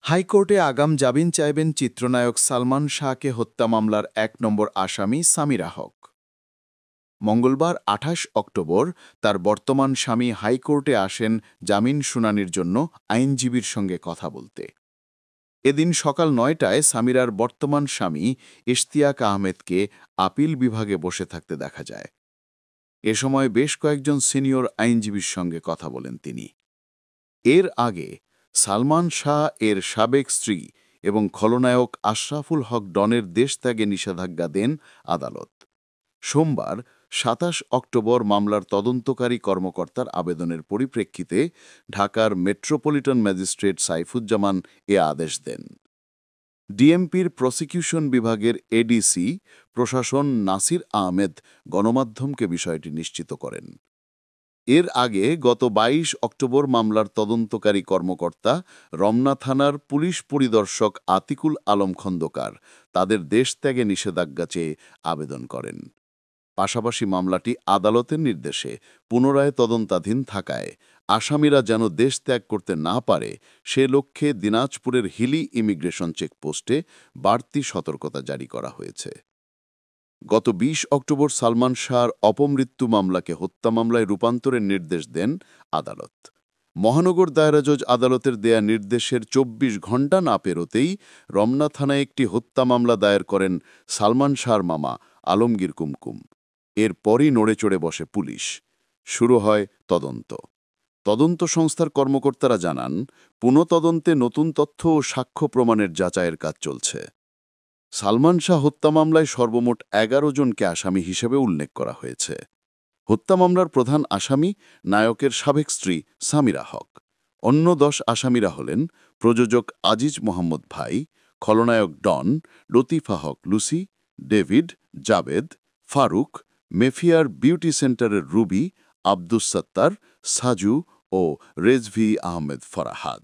হাইকোর্টে আগাম জামিন চাইবেন চিত্রনায়ক সালমান শাহকে হত্যা মামলার ১ নম্বর আসামি সামিরা হক। মঙ্গলবার ২৮ অক্টোবর তার বর্তমান স্বামী হাইকোর্টে আসেন জামিন শুনানির জন্য আইনজীবীর সঙ্গে কথা বলতে। এদিন সকাল ৯টায় সামিরার বর্তমান স্বামী ইশতিয়াক আহমেদকে আপিল বিভাগে বসে থাকতে দেখা যায়। এ সময় বেশ কয়েকজন সিনিয়র আইনজীবীর সঙ্গে কথা বলেন তিনি। এর আগে সালমান শাহ এর সাবেক স্ত্রী এবং খলনায়ক আশরাফুল হক ডনের দেশত্যাগে নিষেধাজ্ঞা দেন আদালত। সোমবার ২৭ অক্টোবর মামলার তদন্তকারী কর্মকর্তার আবেদনের পরিপ্রেক্ষিতে ঢাকার মেট্রোপলিটন ম্যাজিস্ট্রেট সাইফুজ্জামান এ আদেশ দেন। ডিএমপির প্রসিকিউশন বিভাগের এডিসি প্রশাসন নাসির আহমেদ গণমাধ্যমকে বিষয়টি নিশ্চিত করেন। এর আগে গত ২২ অক্টোবর মামলার তদন্তকারী কর্মকর্তা রমনা থানার পুলিশ পরিদর্শক আতিকুল আলম খন্দকার তাদের দেশত্যাগে নিষেধাজ্ঞা চেয়ে আবেদন করেন। পাশাপাশি মামলাটি আদালতের নির্দেশে পুনরায় তদন্তাধীন থাকায় আসামিরা যেন দেশ ত্যাগ করতে না পারে সে লক্ষ্যে দিনাজপুরের হিলি ইমিগ্রেশন চেকপোস্টে বাড়তি সতর্কতা জারি করা হয়েছে। গত ২০ অক্টোবর সালমান শাহর অপমৃত্যু মামলাকে হত্যা মামলায় রূপান্তরের নির্দেশ দেন আদালত। মহানগর দায়রা জজ আদালতের দেয়া নির্দেশের ২৪ ঘণ্টা না পেরোতেই রমনা থানায় একটি হত্যা মামলা দায়ের করেন সালমান শাহর মামা আলমগীর কুমকুম। এরপরই নড়েচড়ে বসে পুলিশ। শুরু হয় তদন্ত। তদন্ত সংস্থার কর্মকর্তারা জানান, পুনঃতদন্তে নতুন তথ্য ও সাক্ষ্য প্রমাণের যাচাইয়ের কাজ চলছে। সালমান শাহ হত্যা মামলায় সর্বমোট ১১ জনকে আসামি হিসেবে উল্লেখ করা হয়েছে। হত্যা মামলার প্রধান আসামি নায়কের সাবেক স্ত্রী সামিরা হক। অন্য ১০ আসামিরা হলেন প্রযোজক আজিজ মোহাম্মদ ভাই, খলনায়ক Don, Latifa Haque Lucy, David, Javed, Farooq, মেফিয়ার বিউটি সেন্টারের রুবি, আব্দুস সত্তার, সাজু ও রেজভি আহমেদ ফরাহাদ।